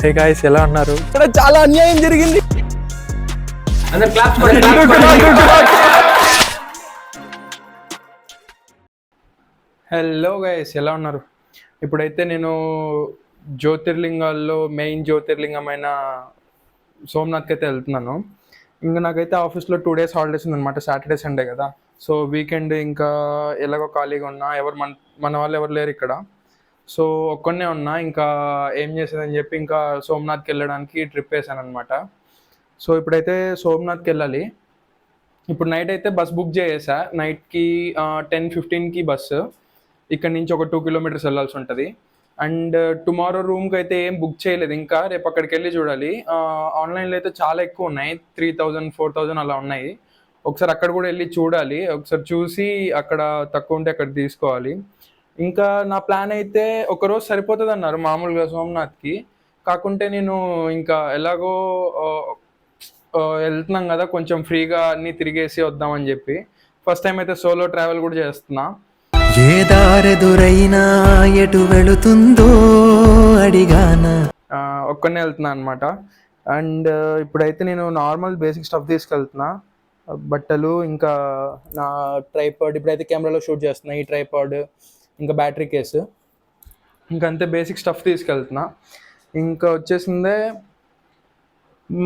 Hey guys, ఎలా ఉన్నారు? ఇక్కడ చాలా అన్యాయం జరిగింది. హలో గైస్, ఎలా ఉన్నారు? ఇప్పుడైతే నేను జ్యోతిర్లింగాల్లో మెయిన్ జ్యోతిర్లింగమైన సోమనాథ్కి అయితే వెళ్తున్నాను. ఇంకా నాకైతే ఆఫీస్లో 2 days హాలిడేస్ ఉందన్నమాట, సాటర్డే సండే కదా. సో వీకెండ్ ఇంకా ఎలాగో ఖాళీగా ఉన్నా, మన వాళ్ళు ఎవరు లేరు ఇక్కడ. సో ఒక్కనే ఉన్నా, ఇంకా ఏం చేసేదని చెప్పి ఇంకా సోమనాథ్కి వెళ్ళడానికి ట్రిప్ వేసాను అనమాట. సో ఇప్పుడైతే సోమనాథ్కి వెళ్ళాలి. ఇప్పుడు నైట్ అయితే బస్ బుక్ చేసేసా. నైట్కి 10:15కి బస్సు. ఇక్కడ నుంచి ఒక 2 kilometers వెళ్ళాల్సి ఉంటుంది. అండ్ టుమారో రూమ్కి అయితే ఏం బుక్ చేయలేదు ఇంకా, రేపు అక్కడికి వెళ్ళి చూడాలి. ఆన్లైన్లో అయితే చాలా ఎక్కువ ఉన్నాయి, 3,000 4,000 అలా ఉన్నాయి. ఒకసారి అక్కడ కూడా వెళ్ళి చూడాలి. ఒకసారి చూసి అక్కడ తక్కువ ఉంటే అక్కడ తీసుకోవాలి. ఇంకా నా ప్లాన్ అయితే ఒకరోజు సరిపోతుంది అన్నారు మామూలుగా సోమనాథ్కి. కాకుంటే నేను ఇంకా ఎలాగో వెళ్తున్నాం కదా, కొంచెం ఫ్రీగా అన్నీ తిరిగేసి వద్దామని చెప్పి ఫస్ట్ టైం అయితే సోలో ట్రావెల్ కూడా చేస్తున్నా. ఏ దారెదురైనా ఎటు వెళుతుందో అడిగానా, ఒక్కనే వెళ్తున్నా అనమాట. అండ్ ఇప్పుడైతే నేను నార్మల్ బేసిక్ స్టఫ్ తీసుకెళ్తున్నా, బట్టలు, ఇంకా నా ట్రైపాడ్. ఇప్పుడైతే కెమెరాలో షూట్ చేస్తున్నా, ఈ ట్రైపాడ్, ఇంకా బ్యాటరీ కేసు, ఇంకా అంతే బేసిక్ స్టఫ్ తీసుకెళ్తున్నా. ఇంకా వచ్చేసిందే.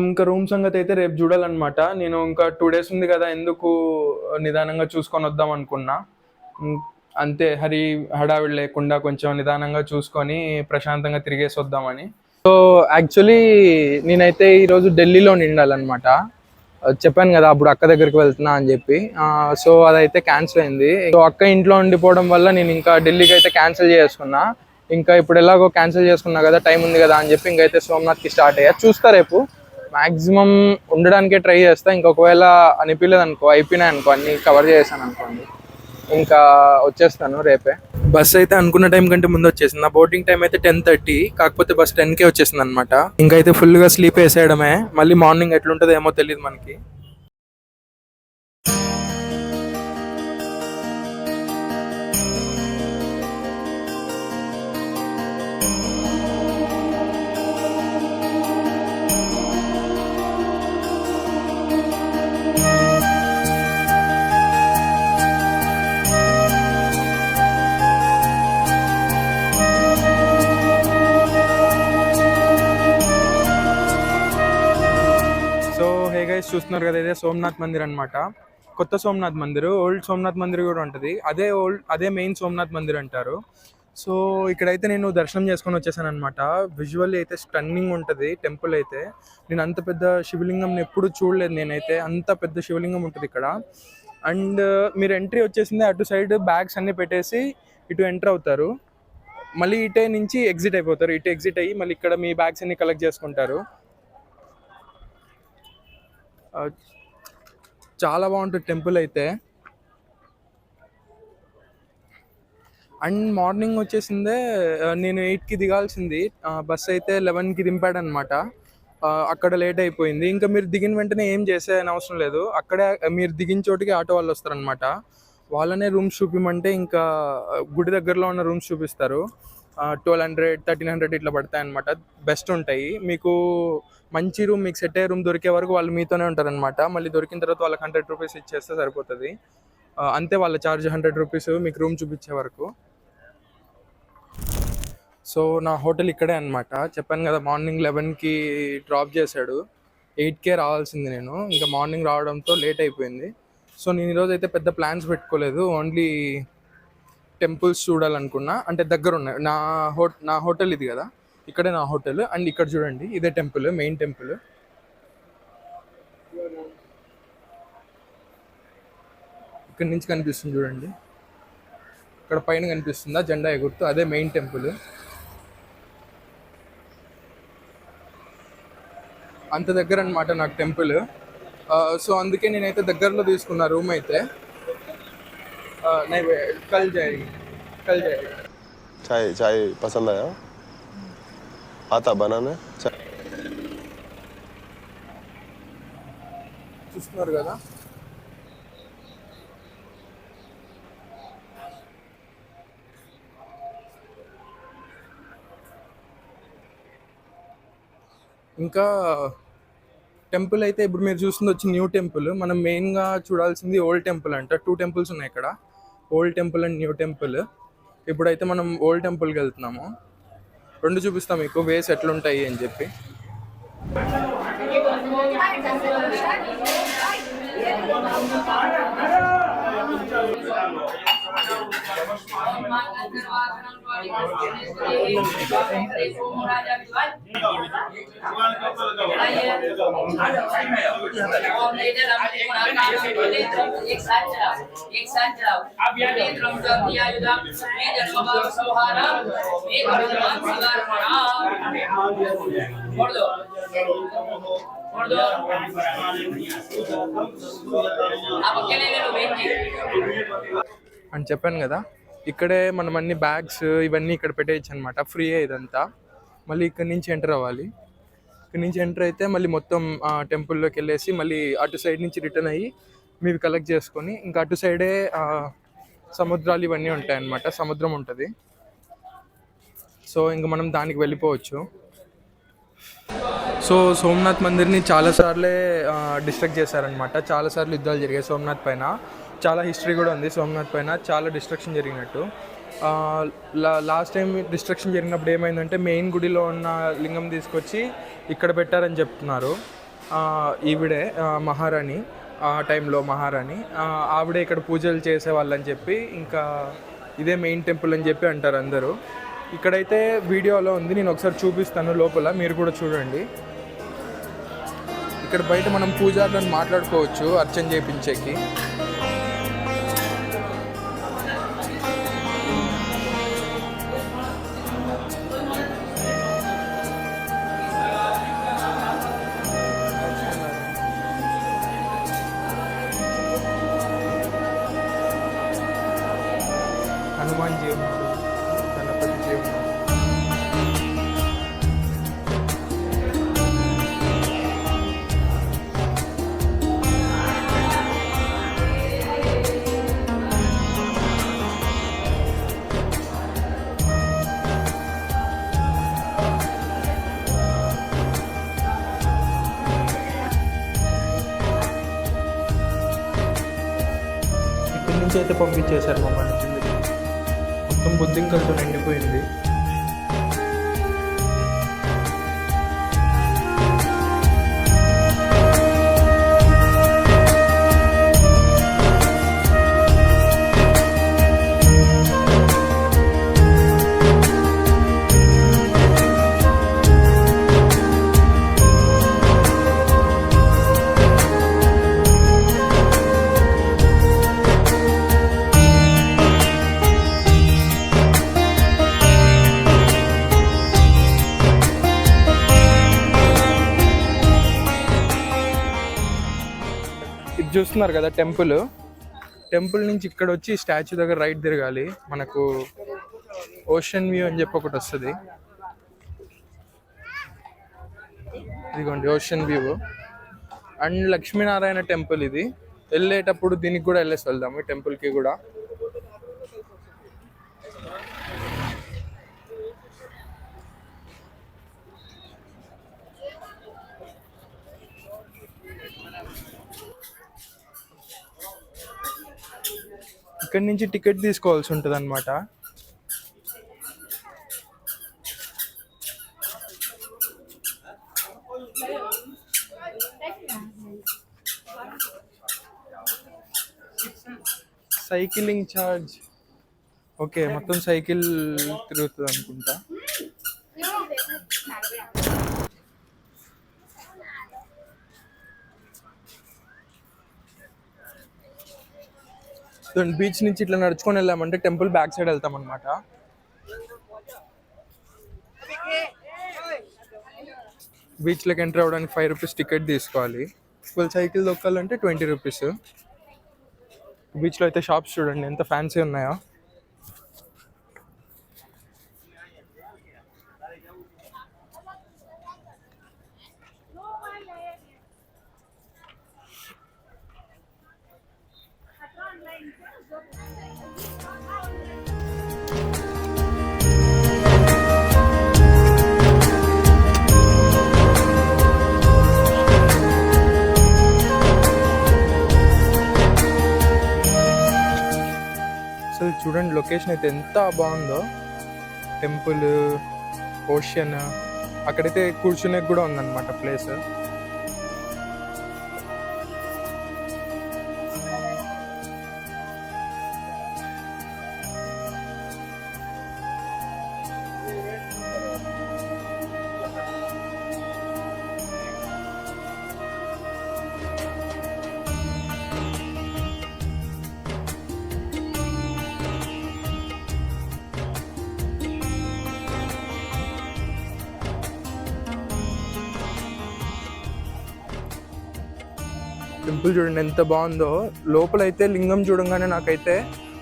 ఇంకా రూమ్ సంగతి అయితే రేపు చూడాలన్నమాట. నేను ఇంకా 2 days ఉంది కదా, ఎందుకు నిదానంగా చూసుకొని వద్దాం అనుకున్నా. అంతే, హడావిడి లేకుండా కొంచెం నిదానంగా చూసుకొని ప్రశాంతంగా తిరిగేసి వద్దామని. సో యాక్చువల్లీ నేనైతే ఈరోజు ఢిల్లీలో ఉండాలన్నమాట. చెప్పాను కదా అప్పుడు అక్క దగ్గరికి వెళ్తున్నా అని చెప్పి. సో అదైతే క్యాన్సిల్ అయింది. సో అక్క ఇంట్లో ఉండిపోవడం వల్ల నేను ఇంకా ఢిల్లీకి అయితే క్యాన్సిల్ చేసుకున్నా. ఇంకా ఇప్పుడు ఎలాగో క్యాన్సిల్ చేసుకున్నా కదా, టైం ఉంది కదా అని చెప్పి ఇంకైతే సోమనాథ్కి స్టార్ట్ అయ్యా. చూస్తా, రేపు మ్యాక్సిమం ఉండడానికే ట్రై చేస్తా. ఇంకొకవేళ అనిపించలేదు అనుకో, అయిపోయినాయి అనుకో, అన్ని కవర్ చేశాను అనుకోండి, ఇంకా వచ్చేస్తాను రేపే. బస్ అయితే అనుకున్న టైం కంటే ముందు వచ్చేసింది. నా బోర్డింగ్ టైం అయితే 10:30, కాకపోతే బస్ 10కే వచ్చేసింది అనమాట. ఇంకైతే ఫుల్గా స్లీప్ వేసేయడమే. మళ్ళీ మార్నింగ్ ఎట్లుంటుందో ఏమో తెలియదు మనకి. చూస్తున్నారు కదా, ఇదే సోమనాథ్ మందిర్ అనమాట. కొత్త సోమనాథ్ మందిర్, ఓల్డ్ సోమనాథ్ మందిర్ కూడా ఉంటుంది. అదే మెయిన్ సోమనాథ్ మందిర్ అంటారు. సో ఇక్కడైతే నేను దర్శనం చేసుకొని వచ్చేసాను అనమాట. విజువల్లీ అయితే స్టన్నింగ్ ఉంటుంది టెంపుల్ అయితే. నేను అంత పెద్ద శివలింగం ఎప్పుడు చూడలేదు నేనైతే. అంత పెద్ద శివలింగం ఉంటుంది ఇక్కడ. అండ్ మీరు ఎంట్రీ వచ్చేసింది, అటు సైడ్ బ్యాగ్స్ అన్నీ పెట్టేసి ఇటు ఎంటర్ అవుతారు. మళ్ళీ ఇటే నుంచి ఎగ్జిట్ అయిపోతారు. ఇటు ఎగ్జిట్ అయ్యి మళ్ళీ ఇక్కడ మీ బ్యాగ్స్ అన్ని కలెక్ట్ చేసుకుంటారు. చాలా బాగుంటుంది టెంపుల్ అయితే. అండ్ మార్నింగ్ వచ్చేసిందే, నేను 8కి దిగాల్సింది. బస్ అయితే 11కి దింపాడు అనమాట. అక్కడ లేట్ అయిపోయింది. ఇంకా మీరు దిగిన వెంటనే ఏం చేసే అవసరం లేదు, అక్కడే మీరు దిగిన చోటికి ఆటో వాళ్ళు వస్తారనమాట. వాళ్ళనే రూమ్స్ చూపిమంటే ఇంకా గుడి దగ్గరలో ఉన్న రూమ్స్ చూపిస్తారు. 1,200 1,300 ఇట్లా పడతాయి అనమాట. బెస్ట్ ఉంటాయి. మీకు మంచి రూమ్, మీకు సెట్ అయ్యే రూమ్ దొరికే వరకు వాళ్ళు మీతోనే ఉంటారనమాట. మళ్ళీ దొరికిన తర్వాత వాళ్ళకి 100 రూపీస్ ఇచ్చేస్తే సరిపోతుంది. అంతే, వాళ్ళ ఛార్జ్ 100 రూపీస్ మీకు రూమ్ చూపించే వరకు. సో నా హోటల్ ఇక్కడే అనమాట. చెప్పాను కదా, మార్నింగ్ 11కి డ్రాప్ చేశాడు. 8కే రావాల్సింది నేను. ఇంకా మార్నింగ్ రావడంతో లేట్ అయిపోయింది. సో నేను ఈరోజు అయితే పెద్ద ప్లాన్స్ పెట్టుకోలేదు, ఓన్లీ టెంపుల్స్ చూడాలనుకున్నా. అంటే దగ్గర ఉన్నాయి. నా హోటల్ ఇది కదా, ఇక్కడే నా హోటల్. అండ్ ఇక్కడ చూడండి, ఇదే టెంపుల్, మెయిన్ టెంపుల్. ఇక్కడ నుంచి కనిపిస్తుంది చూడండి, ఇక్కడ పైన కనిపిస్తుందా జెండా ఎగురుతూ, అదే మెయిన్ టెంపుల్. అంత దగ్గర అనమాట నాకు టెంపుల్. సో అందుకే నేనైతే దగ్గరలో తీసుకున్నా రూమ్ అయితే. కల్ జాయేగి. चाय चाय पसंद आया? आता बनाने? చూస్తున్నారు కదా, ఇంకా టెంపుల్ అయితే ఇప్పుడు మీరు చూస్తుంది వచ్చి న్యూ టెంపుల్. మనం మెయిన్గా చూడాల్సింది ఓల్డ్ టెంపుల్ అంట. 2 టెంపుల్స్ ఉన్నాయి ఇక్కడ, old temple and new temple. ఇప్పుడైతే మనం ఓల్డ్ టెంపుల్కి వెళ్తున్నాము. 2 చూపిస్తాం మీకు వేస్ ఎట్లుంటాయి అని చెప్పి. అని చెప్పాను కదా, ఇక్కడే మనం అన్ని బ్యాగ్స్ ఇవన్నీ ఇక్కడ పెట్టేయచ్చు అనమాట. ఫ్రీ ఇదంతా. మళ్ళీ ఇక్కడ నుంచి ఎంటర్ అవ్వాలి. ఇక్కడ నుంచి ఎంటర్ అయితే మళ్ళీ మొత్తం టెంపుల్లోకి వెళ్ళేసి మళ్ళీ అటు సైడ్ నుంచి రిటర్న్ అయ్యి మీరు కలెక్ట్ చేసుకొని ఇంకా అటు సైడే సముద్రాలు ఇవన్నీ ఉంటాయి అన్నమాట. సముద్రం ఉంటుంది. సో ఇంకా మనం దానికి వెళ్ళిపోవచ్చు. సో సోమనాథ్ మందిర్ని చాలాసార్లే డిస్ట్రక్ట్ చేశారనమాట. చాలాసార్లు యుద్ధాలు జరిగాయి సోమనాథ్ పైన. చాలా హిస్టరీ కూడా ఉంది సోమనాథ్ పైన, చాలా డిస్ట్రక్షన్ జరిగినట్టు. లాస్ట్ టైం డిస్ట్రక్షన్ జరిగినప్పుడు ఏమైందంటే మెయిన్ గుడిలో ఉన్న లింగం తీసుకొచ్చి ఇక్కడ పెట్టారని చెప్తున్నారు. ఈవిడే మహారాణి, ఆ టైంలో మహారాణి ఆవిడే ఇక్కడ పూజలు చేసేవాళ్ళని చెప్పి, ఇంకా ఇదే మెయిన్ టెంపుల్ అని చెప్పి అంటారు అందరూ. ఇక్కడైతే వీడియోలో ఉంది, నేను ఒకసారి చూపిస్తాను లోపల, మీరు కూడా చూడండి. ఇక్కడ బయట మనం పూజారులను మాట్లాడుకోవచ్చు అర్చన చేయించేకి. హనుమాన్ జీ ఉన్నాడు, గణపతి జీ ఉన్నాడు. ఇక్కడి నుంచి అయితే పంపించేశారు మమ్మల్ని కిందకి. మొత్తం బుద్ధింకలతో నిండిపోయింది. ఇది చూస్తున్నారు కదా టెంపుల్ నుంచి ఇక్కడ వచ్చి స్టాచ్యూ దగ్గర రైట్ తిరగాలి. మనకు ఓషన్ వ్యూ అని చెప్పి ఒకటి వస్తుంది. ఇదిగోండి ocean view. And Lakshminarayana temple ఇది. వెళ్ళేటప్పుడు దీనికి కూడా వెళ్ళేసి వెళ్దాము, ఈ టెంపుల్కి కూడా. ఇక్కడి నుంచి టికెట్ తీసుకోవాల్సి ఉంటుంది అనమాట. సైకిలింగ్ ఛార్జ్, ఓకే, మొత్తం సైకిల్ తిరుగుతుంది అనుకుంటా. బీచ్ నుంచి ఇట్లా నడుచుకొని వెళ్ళామంటే టెంపుల్ బ్యాక్ సైడ్ వెళ్తాం అనమాట. బీచ్లోకి ఎంటర్ అవ్వడానికి 5 రూపీస్ టికెట్ తీసుకోవాలి. ఫుల్ సైకిల్ దొక్కాలంటే 20 రూపీస్. బీచ్లో అయితే షాప్స్ చూడండి ఎంత ఫ్యాన్సీ ఉన్నాయో. అసలు చూడండి లొకేషన్ అయితే ఎంత బాగుందో, టెంపుల్, ఓషన్, అక్కడైతే కూర్చునే కూడా ఉందన్నమాట ప్లేస్. టెంపుల్ చూడండి ఎంత బాగుందో. లోపలైతే లింగం చూడంగానే నాకైతే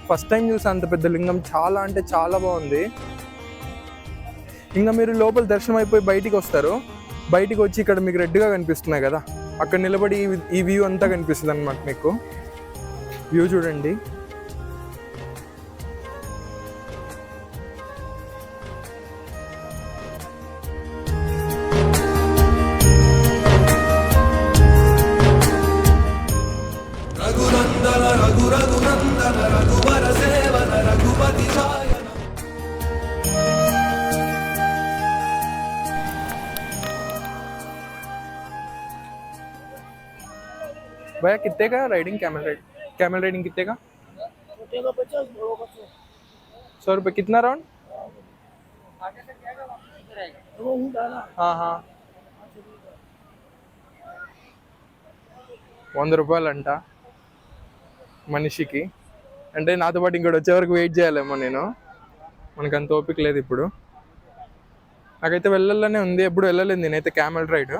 ఫస్ట్ టైం చూసా అంత పెద్ద లింగం. చాలా అంటే చాలా బాగుంది. ఇంకా మీరు లోపల దర్శనం అయిపోయి బయటికి వస్తారు. బయటికి వచ్చి ఇక్కడ మీకు రెడ్గా కనిపిస్తున్నాయి కదా, అక్కడ నిలబడి ఈ వ్యూ అంతా కనిపిస్తుంది అనమాట. మీకు వ్యూ చూడండి. भैया कितने का राइडिंग, कैमल राइडिंग कितने का? 100 रुपये. कितना राउंड? हाँ हाँ 100 రూపాయలంట మనిషికి. అంటే నాతో పాటు ఇంకోటి వచ్చే వరకు వెయిట్ చేయాలేమో నేను. మనకు అంత ఓపిక లేదు ఇప్పుడు. నాకైతే వెళ్ళాలనే ఉంది, ఎప్పుడు వెళ్ళలేదు నేనైతే క్యామెల్ రైడ్.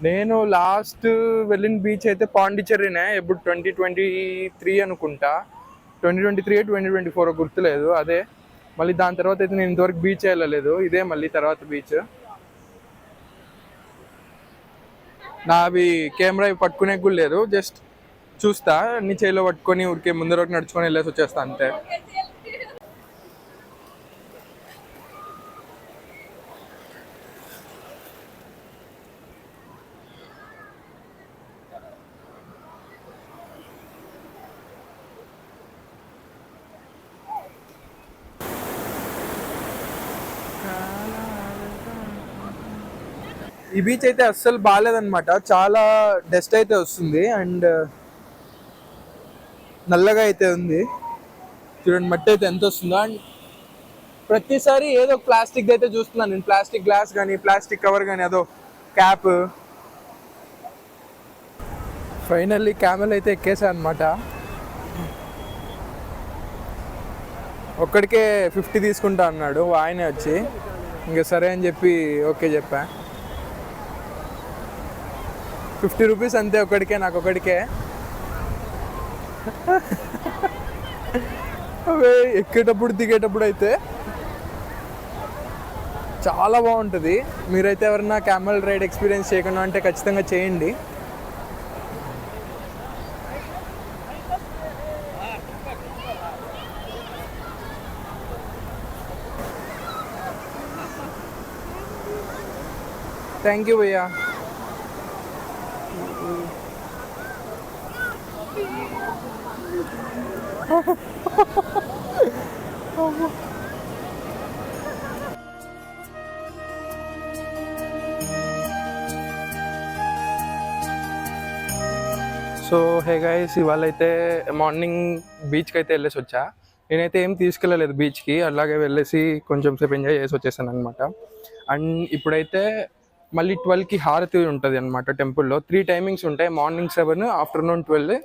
నేను లాస్ట్ వెళ్ళిన బీచ్ అయితే పాండిచ్చేరినే, ఎప్పుడు 2023 అనుకుంటా, 2023 2024 గుర్తులేదు. అదే మళ్ళీ దాని తర్వాత అయితే నేను ఇంతవరకు బీచ్ వెళ్ళలేదు. ఇదే మళ్ళీ తర్వాత బీచ్. నావి కెమెరా పట్టుకునే కూడా లేదు, జస్ట్ చూస్తా, అన్ని చేయిలో పట్టుకొని ఊరికే ముందర వరకు నడుచుకొని వెళ్ళేసి వచ్చేస్తా అంతే. ఈ బీచ్ అయితే అస్సలు బాగాలేదనమాట. చాలా డస్ట్ అయితే వస్తుంది అండ్ నల్లగా అయితే ఉంది. చూడండి మట్టి అయితే ఎంత వస్తుందో. అండ్ ప్రతిసారి ఏదో ప్లాస్టిక్ అయితే చూస్తున్నాను నేను, ప్లాస్టిక్ గ్లాస్ కానీ ప్లాస్టిక్ కవర్ కానీ అదో క్యాప్. ఫైనల్లీ క్యామెల్ అయితే ఎక్కేసా అనమాట. ఒక్కడికే 50 తీసుకుంటా అన్నాడు ఆయనే వచ్చి. ఇంకా సరే అని చెప్పి ఓకే చెప్పా. 50 రూపీస్ అంతే ఒక్కడికే, నాకు ఒక్కడికే. అవే ఎక్కేటప్పుడు దిగేటప్పుడు అయితే చాలా బాగుంటుంది. మీరైతే ఎవరైనా క్యామెల్ రైడ్ ఎక్స్పీరియన్స్ చేయకుండా అంటే ఖచ్చితంగా చేయండి. థ్యాంక్ యూ భయ్యా. సో హే గైస్, ఇవాళ అయితే మార్నింగ్ బీచ్కి అయితే వెళ్ళేసి వచ్చా. నేనైతే ఏం తీసుకెళ్ళలేదు బీచ్కి, అలాగే వెళ్ళేసి కొంచెం సేపు ఎంజాయ్ చేసి వచ్చేసాను అనమాట. అండ్ ఇప్పుడైతే మళ్ళీ 12కి హారతి ఉంటుంది అనమాట టెంపుల్లో. 3 టైమింగ్స్ ఉంటాయి, మార్నింగ్ 7, ఆఫ్టర్నూన్ 12,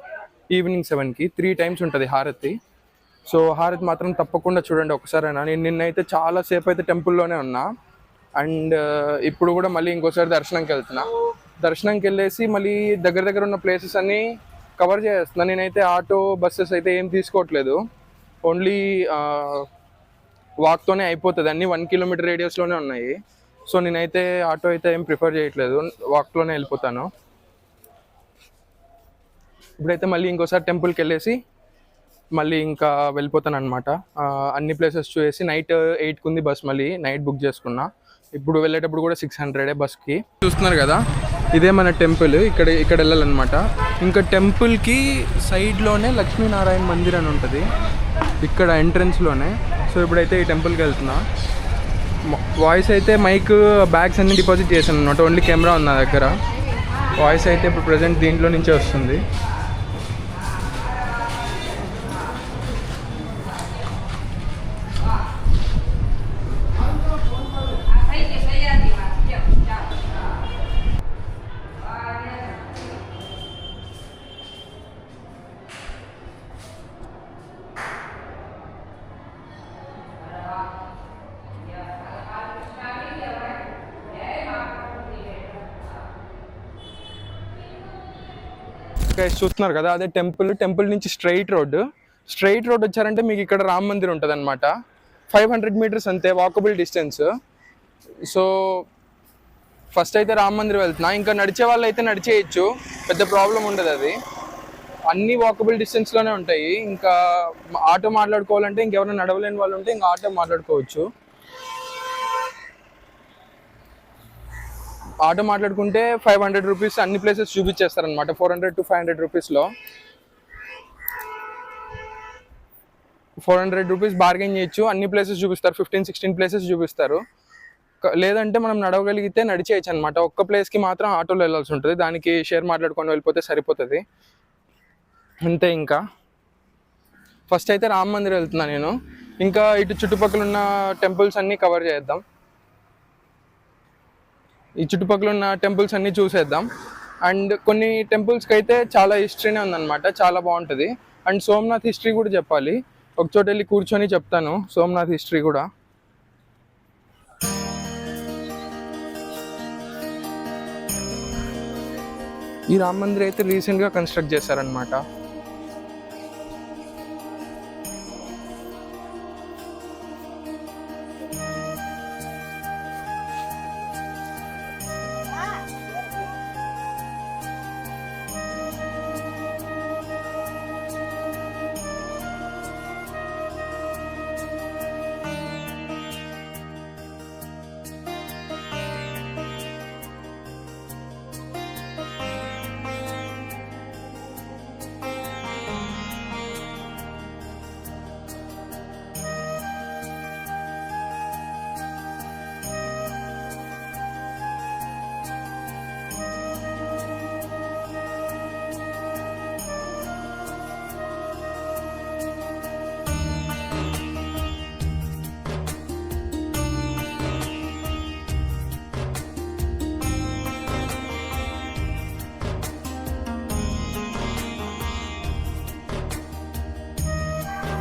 ఈవినింగ్ 7కి 3 టైమ్స్ ఉంటుంది హారతి. సో హారతి మాత్రం తప్పకుండా చూడండి ఒకసారైనా. నేను నిన్నైతే చాలాసేపు అయితే టెంపుల్లోనే ఉన్నా. అండ్ ఇప్పుడు కూడా మళ్ళీ ఇంకోసారి దర్శనంకి వెళ్తున్నా. దర్శనంకి వెళ్ళేసి మళ్ళీ దగ్గర ఉన్న ప్లేసెస్ అన్నీ కవర్ చేస్తున్నా. నేనైతే ఆటో బస్సెస్ అయితే ఏం తీసుకోవట్లేదు, ఓన్లీ వాక్తోనే అయిపోతుంది. అన్నీ 1 కిలోమీటర్ రేడియస్లోనే ఉన్నాయి. సో నేనైతే ఆటో అయితే ఏం ప్రిఫర్ చేయట్లేదు, వాక్లోనే వెళ్ళిపోతాను. ఇప్పుడైతే మళ్ళీ ఇంకోసారి టెంపుల్కి వెళ్ళేసి మళ్ళీ ఇంకా వెళ్ళిపోతాను అనమాట. అన్ని ప్లేసెస్ చూసేసి నైట్ 8కి ఉంది బస్, మళ్ళీ నైట్ బుక్ చేసుకున్నా. ఇప్పుడు వెళ్ళేటప్పుడు కూడా 600 బస్కి. చూస్తున్నారు కదా ఇదే మన టెంపుల్. ఇక్కడ వెళ్ళాలన్నమాట. ఇంకా టెంపుల్కి సైడ్లోనే లక్ష్మీనారాయణ మందిర్ అని ఉంటుంది, ఇక్కడ ఎంట్రన్స్లోనే. సో ఇప్పుడైతే ఈ టెంపుల్కి వెళ్తున్నా. వాయిస్ అయితే మైక్ బ్యాగ్స్ అన్ని డిపాజిట్ చేశాను అనమాట, ఓన్లీ కెమెరా ఉంది నా దగ్గర. వాయిస్ అయితే ఇప్పుడు ప్రజెంట్ దీంట్లో నుంచే వస్తుంది. చూస్తున్నారు కదా, అదే టెంపుల్ నుంచి స్ట్రైట్ రోడ్ వచ్చారంటే మీకు ఇక్కడ రామ మందిర్ ఉంటుంది అనమాట. 500 మీటర్స్ అంతే వాకబుల్ డిస్టెన్స్. సో ఫస్ట్ అయితే రామ మందిర్ వెళ్తున్నా. ఇంకా నడిచే వాళ్ళు అయితే నడిచేయచ్చు, పెద్ద ప్రాబ్లం ఉండదు. అది అన్ని వాకబుల్ డిస్టెన్స్లోనే ఉంటాయి. ఇంకా ఆటో మాట్లాడుకోవాలంటే ఇంకెవరైనా నడవలేని వాళ్ళు ఉంటే ఇంకా ఆటో మాట్లాడుకోవచ్చు. ఆటో మాట్లాడుకుంటే 500 రూపీస్ అన్ని ప్లేసెస్ చూపించేస్తారనమాట. 400 to 500 రూపీస్లో 400 రూపీస్ బార్గెన్ చేయొచ్చు. అన్ని ప్లేసెస్ చూపిస్తారు, 15-16 ప్లేసెస్ చూపిస్తారు. లేదంటే మనం నడవగలిగితే నడిచేయచ్చు అనమాట. ఒక్క ప్లేస్కి మాత్రం ఆటోలో వెళ్ళాల్సి ఉంటుంది, దానికి షేర్ మాట్లాడుకొని వెళ్ళిపోతే సరిపోతుంది అంతే. ఇంకా ఫస్ట్ అయితే రామ మందిర్ వెళ్తున్నా నేను. ఇంకా ఇటు చుట్టుపక్కల ఉన్న టెంపుల్స్ అన్నీ కవర్ చేద్దాం. ఈ చుట్టుపక్కల ఉన్న టెంపుల్స్ అన్నీ చూసేద్దాం. అండ్ కొన్ని టెంపుల్స్కి అయితే చాలా హిస్టరీనే ఉందన్నమాట, చాలా బాగుంటుంది. అండ్ సోమనాథ్ హిస్టరీ కూడా చెప్పాలి, ఒకచోట వెళ్ళి కూర్చొని చెప్తాను సోమనాథ్ హిస్టరీ కూడా. ఈ రామ మందిర్ అయితే రీసెంట్గా కన్స్ట్రక్ట్ చేశారనమాట.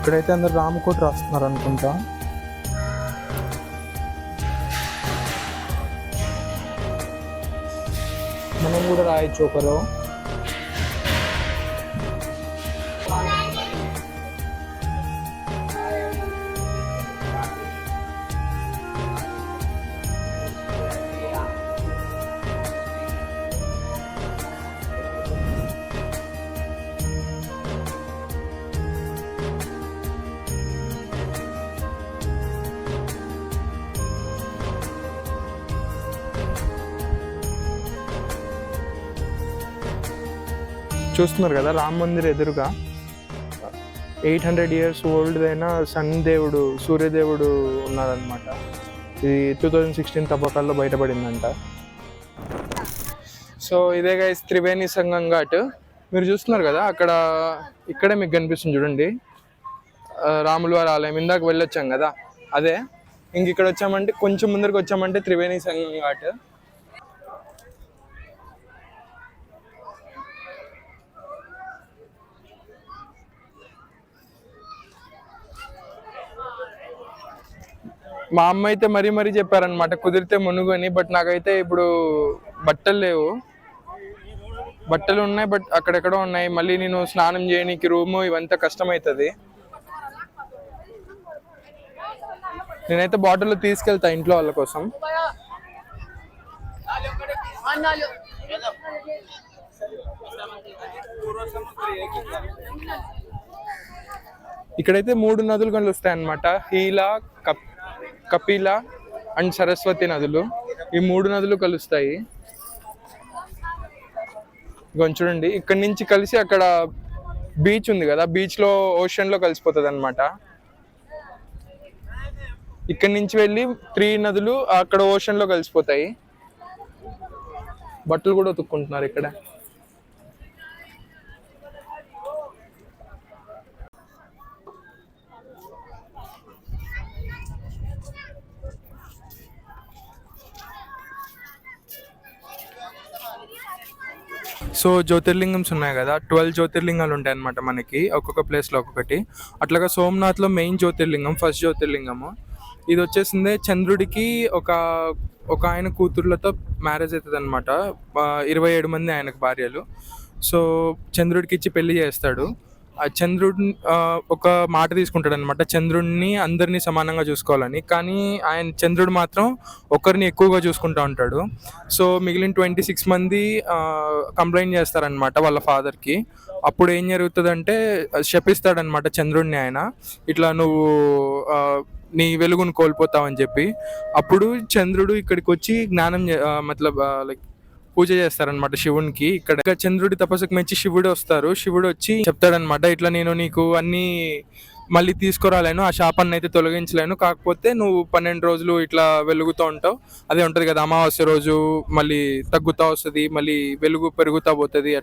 ఇక్కడైతే అందరు రామకోట రాస్తున్నారు అనుకుంటా. మనం కూడా రాయొచ్చు ఒకరు. చూస్తున్నారు కదా రామ మందిర్ ఎదురుగా 800 years ఓల్డ్ అయిన సన్ దేవుడు, సూర్యదేవుడు ఉన్నారనమాట. ఇది 2016 తవ్వకాల్లో బయటపడిందంట. సో ఇదే గైస్ త్రివేణి సంగం ఘాట్. మీరు చూస్తున్నారు కదా అక్కడ, ఇక్కడే మీకు కనిపిస్తుంది చూడండి రాముల వారి ఆలయం. ఇందాక వెళ్ళొచ్చాం కదా అదే. ఇంక ఇక్కడ వచ్చామంటే, కొంచెం ముందరికి వచ్చామంటే త్రివేణి సంగం ఘాట్. మా అమ్మ అయితే మరీ చెప్పారనమాట కుదిరితే మునుగని. బట్ నాకైతే ఇప్పుడు బట్టలు లేవు. బట్టలు ఉన్నాయి బట్ అక్కడెక్కడో ఉన్నాయి. మళ్ళీ నేను స్నానం చేయడానికి రూము ఇవంతా కష్టమవుతుంది. నేనైతే బాటిల్ తీసుకెళ్తా ఇంట్లో వాళ్ళ కోసం. ఇక్కడైతే 3 నదులు కలుస్తాయి అన్నమాట. హీలా, కపిల అండ్ సరస్వతి నదులు. ఈ 3 నదులు కలుస్తాయి. ఇగోండి చూడండి, ఇక్కడ నుంచి కలిసి అక్కడ బీచ్ ఉంది కదా, బీచ్లో ఓషన్లో కలిసిపోతుంది అనమాట. ఇక్కడ నుంచి వెళ్ళి 3 నదులు అక్కడ ఓషన్లో కలిసిపోతాయి. బట్టలు కూడా ఉతుక్కుంటున్నారు ఇక్కడ. సో జ్యోతిర్లింగమ్స్ ఉన్నాయి కదా, 12 జ్యోతిర్లింగాలు ఉంటాయి అనమాట మనకి, ఒక్కొక్క ప్లేస్లో ఒక్కొక్కటి. అట్లాగా సోమనాథ్లో మెయిన్ జ్యోతిర్లింగం, ఫస్ట్ జ్యోతిర్లింగము ఇది వచ్చేసిందే. చంద్రుడికి ఒక ఆయన కూతుర్లతో మ్యారేజ్ అవుతుంది అనమాట. 27 మంది ఆయనకు భార్యలు. సో చంద్రుడికి ఇచ్చి పెళ్లి చేస్తాడు. ఆ చంద్రుడిని ఒక మాట తీసుకుంటాడు అనమాట, చంద్రుడిని అందరినీ సమానంగా చూసుకోవాలని. కానీ చంద్రుడు మాత్రం ఒకరిని ఎక్కువగా చూసుకుంటూ ఉంటాడు. సో మిగిలిన 26 మంది కంప్లైంట్ చేస్తారనమాట వాళ్ళ ఫాదర్కి. అప్పుడు ఏం జరుగుతుందంటే శపిస్తాడనమాట చంద్రుడిని ఆయన, ఇట్లా నువ్వు నీ వెలుగును కోల్పోతావని చెప్పి. అప్పుడు చంద్రుడు ఇక్కడికి వచ్చి లైక్ పూజ చేస్తారనమాట శివునికి. ఇక్కడ చంద్రుడి తపస్సుకు మెచ్చి శివుడు వస్తారు. శివుడు వచ్చి చెప్తాడనమాట, ఇట్లా నేను నీకు అన్ని మళ్ళీ తీసుకురాలేను, ఆ శాపాన్ని అయితే తొలగించలేను, కాకపోతే నువ్వు 12 రోజులు ఇట్లా వెలుగుతూ ఉంటావు. అదే ఉంటుంది కదా, అమావాస్య రోజు మళ్ళీ తగ్గుతూ వస్తుంది, మళ్ళీ వెలుగు పెరుగుతూ పోతుంది,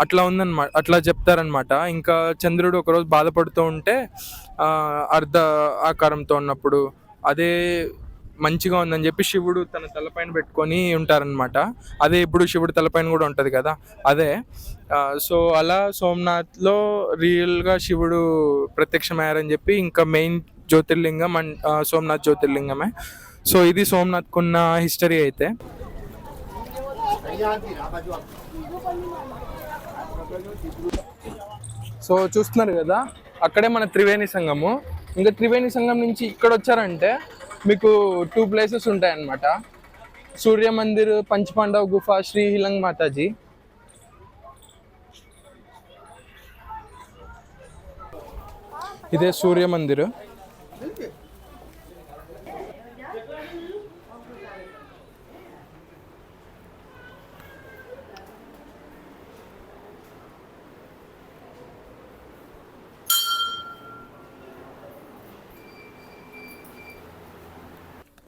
అట్లా ఉందన్నమాట. అట్లా చెప్తారనమాట. ఇంకా చంద్రుడు ఒకరోజు బాధపడుతూ ఉంటే అర్ధ ఆకారంతో ఉన్నప్పుడు అదే మంచిగా ఉందని చెప్పి శివుడు తన తలపైన పెట్టుకొని ఉంటారనమాట. అదే ఇప్పుడు శివుడు తలపైన కూడా ఉంటుంది కదా, అదే. సో అలా సోమనాథ్లో రియల్గా శివుడు ప్రత్యక్షమయ్యారని చెప్పి ఇంకా మెయిన్ జ్యోతిర్లింగం సోమనాథ్ జ్యోతిర్లింగమే. సో ఇది సోమనాథ్కు ఉన్న హిస్టరీ అయితే. సో చూస్తున్నారు కదా, అక్కడే మన త్రివేణి సంగము. ఇంకా త్రివేణి సంగం నుంచి ఇక్కడ వచ్చారంటే మీకు 2 ప్లేసెస్ ఉంటాయన్నమాట. సూర్య మందిర్, పంచపాండవ్ గుఫ, శ్రీ హిలంగ్ మాతాజీ. ఇదే సూర్య మందిర్.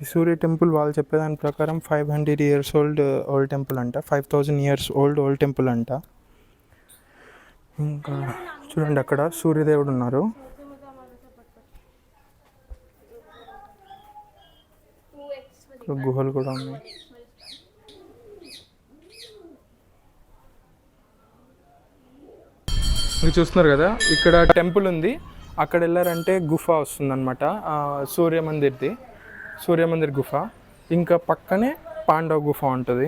ఈ సూర్య టెంపుల్ వాళ్ళు చెప్పేదాని ప్రకారం 500 years ఓల్డ్ టెంపుల్ అంట, 5000 years ఓల్డ్ టెంపుల్ అంట. ఇంకా చూడండి అక్కడ సూర్యదేవుడు ఉన్నారు. గుహలు కూడా ఉన్నాయి. మీరు చూస్తున్నారు కదా, ఇక్కడ టెంపుల్ ఉంది, అక్కడ వెళ్ళారంటే గుఫ వస్తుందన్నమాట, సూర్య మందిర్ గుఫ. ఇంకా పక్కనే పాండవ గుఫ ఉంటుంది.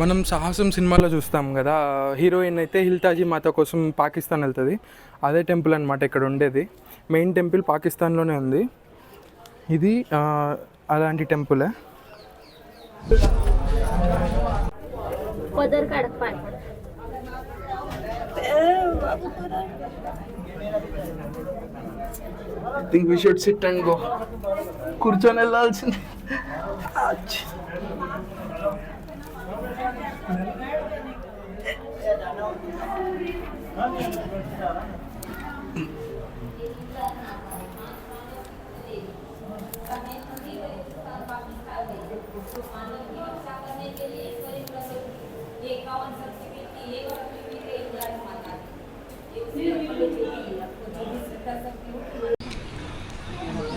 మనం సాహసం సినిమాలో చూస్తాం కదా, హీరోయిన్ అయితే హిల్తాజీ మాత కోసం పాకిస్తాన్ వెళ్తుంది. అదే టెంపుల్ అనమాట ఇక్కడ ఉండేది. మెయిన్ టెంపుల్ పాకిస్తాన్లోనే ఉంది. ఇది అలాంటి టెంపులే. I think we should sit and go. కూర్చొని వెళ్ళాల్సింది.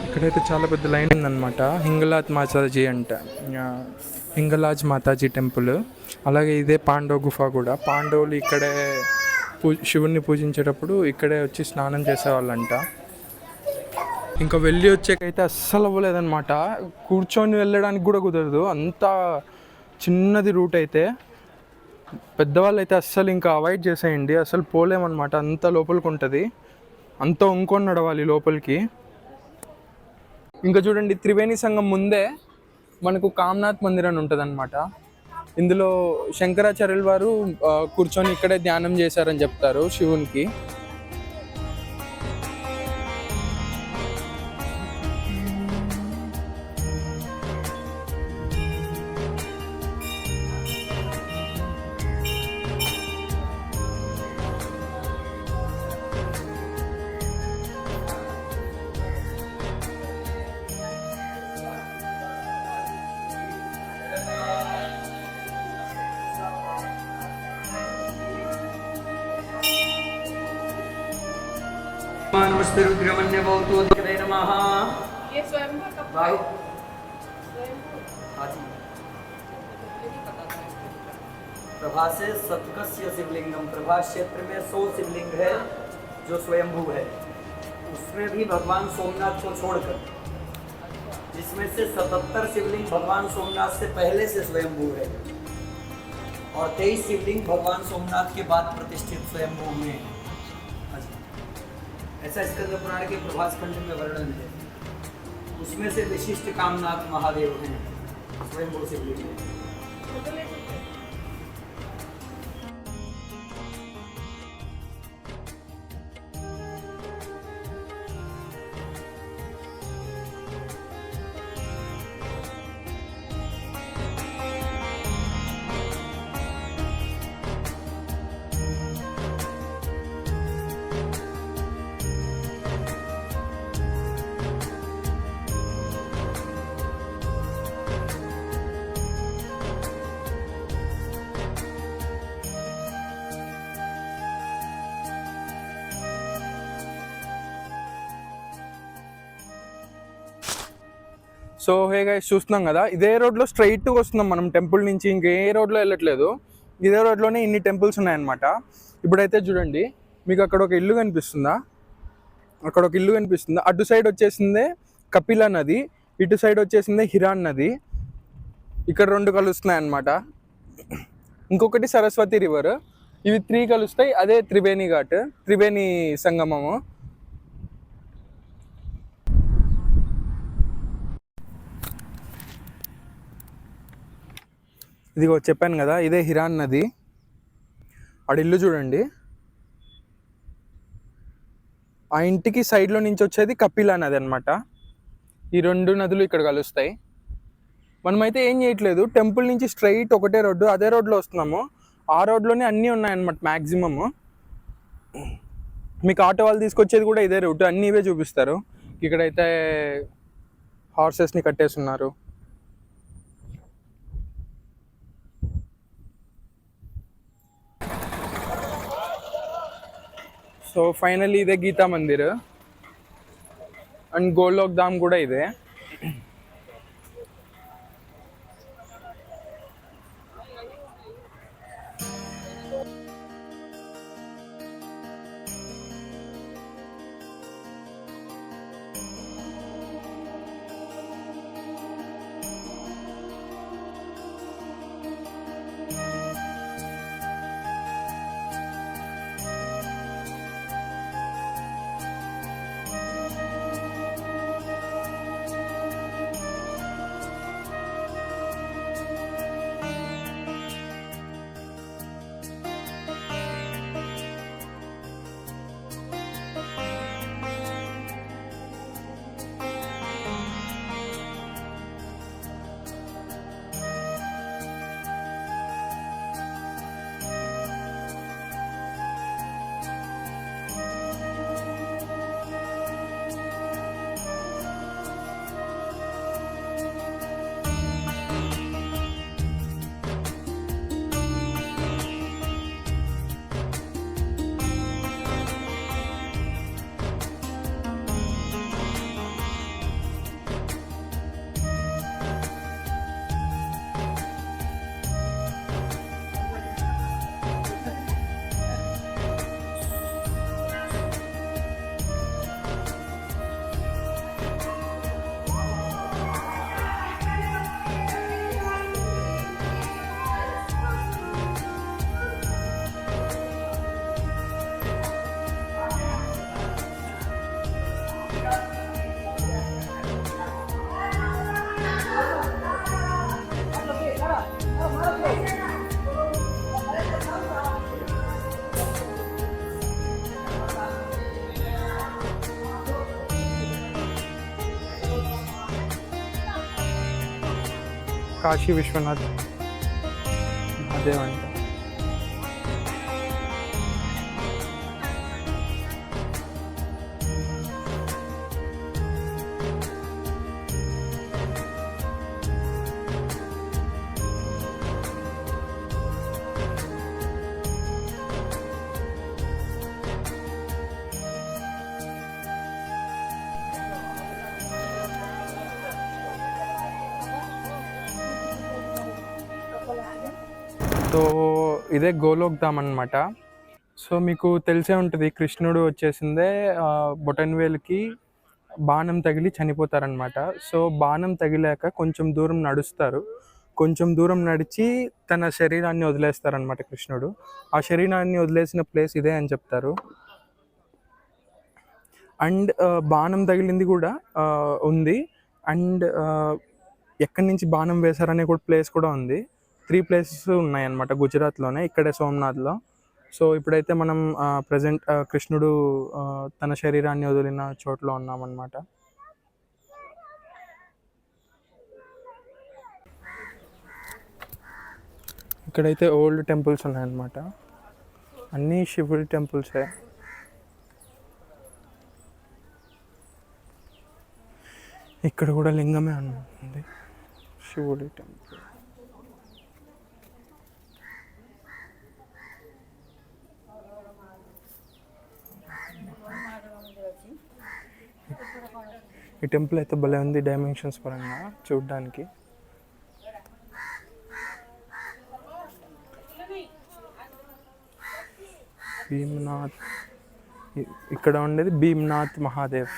ఇక్కడైతే చాలా పెద్ద లైన్ ఉందన్నమాట. హింగలాజ్ మాతాజీ అంట, హింగలాజ్ మాతాజీ టెంపుల్. అలాగే ఇదే పాండవ గుఫ కూడా. పాండవులు ఇక్కడే శివుణ్ణి పూజించేటప్పుడు ఇక్కడే వచ్చి స్నానం చేసేవాళ్ళంట. ఇంకా వెళ్ళి వచ్చేకైతే అస్సలు అవ్వలేదన్నమాట, కూర్చొని వెళ్ళడానికి కూడా కుదరదు, అంత చిన్నది రూట్ అయితే. పెద్దవాళ్ళు అయితే అస్సలు ఇంకా అవాయిడ్ చేసేయండి, అసలు పోలేమన్నమాట, అంత లోపలికి ఉంటుంది, అంత ఇంకొని నడవాలి లోపలికి. ఇంకా చూడండి, త్రివేణి సంగం ముందే మనకు కామ్నాథ్ మందిర్ అని ఉంటుంది అనమాట. ఇందులో శంకరాచార్యుల వారు కూర్చొని ఇక్కడే ధ్యానం చేశారని చెప్తారు శివునికి. नमस्ते रुद्रमन्य भवतु दिखे नमः। ये स्वयं का भाई प्रभा से सतकस्य शिवलिंगम, प्रभा क्षेत्र में 100 शिवलिंग है जो स्वयंभू है, उसमें भी भगवान सोमनाथ को छोड़कर, जिसमें से 77 शिवलिंग भगवान सोमनाथ से पहले से स्वयंभू है और 23 शिवलिंग भगवान सोमनाथ के बाद प्रतिष्ठित स्वयंभू हुए हैं। ऐसा स्कंद पुराण के प्रभास खंड में वर्णन है। उसमें से विशिष्ट कामनाथ महादेव हैं, स्वयंभू शिवलिंग हैं। సో హే గైస్, చూస్తున్నాం కదా, ఇదే రోడ్లో స్ట్రైట్గా వస్తున్నాం మనం టెంపుల్ నుంచి. ఇంకే రోడ్లో వెళ్ళట్లేదు, ఇదే రోడ్లోనే ఇన్ని టెంపుల్స్ ఉన్నాయన్నమాట. ఇప్పుడైతే చూడండి, మీకు అక్కడ ఒక ఇల్లు కనిపిస్తుందా? అక్కడ ఒక ఇల్లు కనిపిస్తుందా? అటు సైడ్ వచ్చేసిందే కపిల నది, ఇటు సైడ్ వచ్చేసిందే హిరాన్ నది. ఇక్కడ 2 కలుస్తున్నాయి అన్నమాట. ఇంకొకటి సరస్వతి రివర్. ఇవి 3 కలుస్తాయి. అదే త్రివేణి ఘాట్, త్రివేణి సంగమము. ఇదిగో చెప్పాను కదా, ఇదే హిరాన్ నది. ఆడ ఇల్లు చూడండి. ఆ ఇంటికి సైడ్లో నుంచి వచ్చేది కపిలా నది అనమాట. ఈ 2 నదులు ఇక్కడ కలుస్తాయి. మనమైతే ఏం చేయట్లేదు, టెంపుల్ నుంచి స్ట్రైట్ ఒకటే రోడ్డు, అదే రోడ్లో వస్తున్నాము. ఆ రోడ్లోనే అన్నీ ఉన్నాయన్నమాట మ్యాక్సిమము. మీకు ఆటో వాళ్ళు తీసుకొచ్చేది కూడా ఇదే రూట్, అన్నీ ఇవే చూపిస్తారు. ఇక్కడైతే హార్సెస్ని కట్టేస్తున్నారు. సో ఫైనల్లీ ఇదే గీతా మందిర్ అండ్ గోలోక్ ధామ్ కూడా ఇదే. కాశీ విశ్వనాథ్ అదేమంట. సో ఇదే గోలోక్ ధామ్ అనమాట. సో మీకు తెలిసే ఉంటుంది, కృష్ణుడు వచ్చేసిందే బొటనవేలుకి బాణం తగిలి చనిపోతారనమాట. సో బాణం తగిలాక కొంచెం దూరం నడుస్తారు, కొంచెం దూరం నడిచి తన శరీరాన్ని వదిలేస్తారనమాట కృష్ణుడు. ఆ శరీరాన్ని వదిలేసిన ప్లేస్ ఇదే అని చెప్తారు. అండ్ బాణం తగిలింది కూడా ఉంది. అండ్ ఎక్కడి నుంచి బాణం వేశారనే కూడా ప్లేస్ కూడా ఉంది. 3 ప్లేసెస్ ఉన్నాయన్నమాట గుజరాత్లోనే, ఇక్కడే సోమనాథ్లో. సో ఇప్పుడైతే మనం ప్రజెంట్ కృష్ణుడు తన శరీరాన్ని వదిలిన చోట్లో ఉన్నామన్నమాట. ఇక్కడైతే ఓల్డ్ టెంపుల్స్ ఉన్నాయన్నమాట, అన్నీ శివుడి టెంపుల్సే. ఇక్కడ కూడా లింగమే ఉంది, శివుడి టెంపుల్. ఈ టెంపుల్ అయితే భలే ఉంది డైమెన్షన్స్ పరంగా చూడ్డానికి. భీమ్నాథ్, ఇక్కడ ఉండేది భీమ్నాథ్ మహాదేవ్.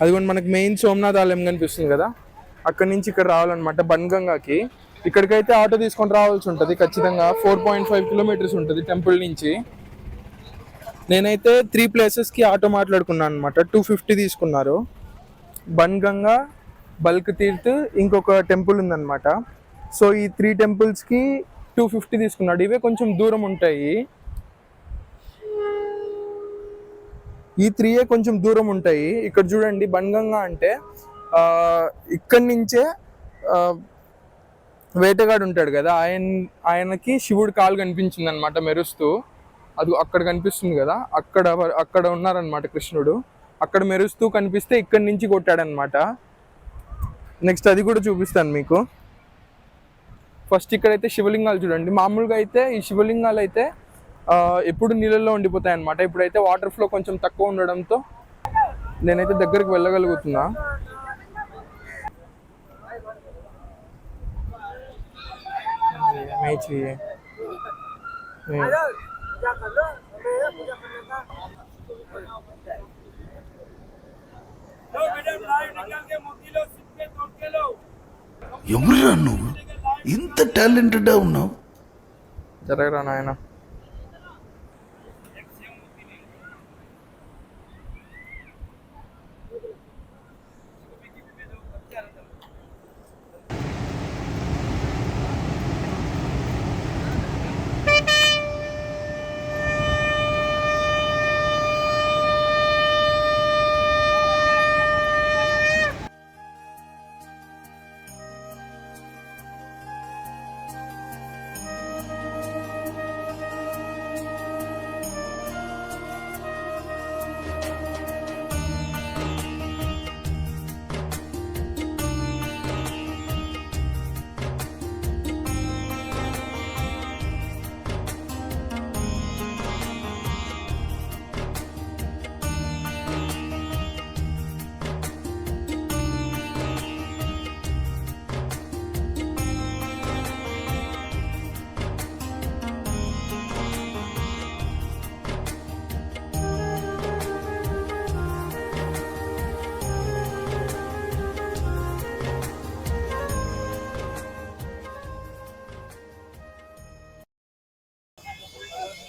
అదిగోండి మనకి మెయిన్ సోమనాథ్ ఆలయం కనిపిస్తుంది కదా, అక్కడి నుంచి ఇక్కడ రావాలన్నమాట బన్గంగాకి. ఇక్కడికైతే ఆటో తీసుకొని రావాల్సి ఉంటుంది ఖచ్చితంగా. 4.5 కిలోమీటర్స్ ఉంటుంది టెంపుల్ నుంచి. నేనైతే 3 ప్లేసెస్కి ఆటో మాట్లాడుకున్నాను అనమాట, 250 తీసుకున్నారు. బన్గంగా, బల్క్ తీర్థ్, ఇంకొక టెంపుల్ ఉందన్నమాట. సో ఈ 3 టెంపుల్స్కి 250 తీసుకున్నాడు. ఇవే కొంచెం దూరం ఉంటాయి, ఈ 3 కొంచెం దూరం ఉంటాయి. ఇక్కడ చూడండి బన్గంగా అంటే ఇక్కడి నుంచే వేటగాడు ఉంటాడు కదా, ఆయనకి శివుడు కాలు కనిపించింది అనమాట మెరుస్తూ. అది అక్కడ కనిపిస్తుంది కదా, అక్కడ ఉన్నారనమాట కృష్ణుడు. అక్కడ మెరుస్తూ కనిపిస్తే ఇక్కడి నుంచి కొట్టాడనమాట. నెక్స్ట్ అది కూడా చూపిస్తాను మీకు. ఫస్ట్ ఇక్కడైతే శివలింగాలు చూడండి. మామూలుగా అయితే ఈ శివలింగాలు అయితే ఎప్పుడు నీళ్ళల్లో ఉండిపోతాయి అన్నమాట. ఇప్పుడైతే వాటర్ ఫ్లో కొంచెం తక్కువ ఉండడంతో నేనైతే దగ్గరికి వెళ్ళగలుగుతున్నా. ఎవరురా నువ్వు, ఇంత టాలెంటెడ్ ఉన్నావు? జరగరా నాయన.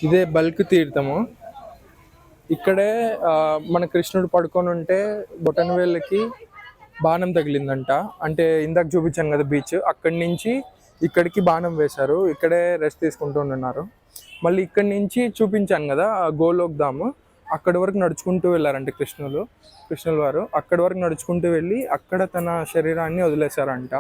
ఇదే బల్క్ తీర్థము. ఇక్కడే మన కృష్ణుడు పడుకొని ఉంటే బొటనవేళ్ళకి బాణం తగిలిందంట. అంటే ఇందాక చూపించాను కదా బీచ్, అక్కడి నుంచి ఇక్కడికి బాణం వేశారు. ఇక్కడే రెస్ట్ తీసుకుంటూ ఉన్నారు. మళ్ళీ ఇక్కడి నుంచి చూపించాను కదా గోలోక్ ధామ్, అక్కడి వరకు నడుచుకుంటూ వెళ్ళారంటే కృష్ణుల వారు. అక్కడి వరకు నడుచుకుంటూ వెళ్ళి అక్కడ తన శరీరాన్ని వదిలేశారంట.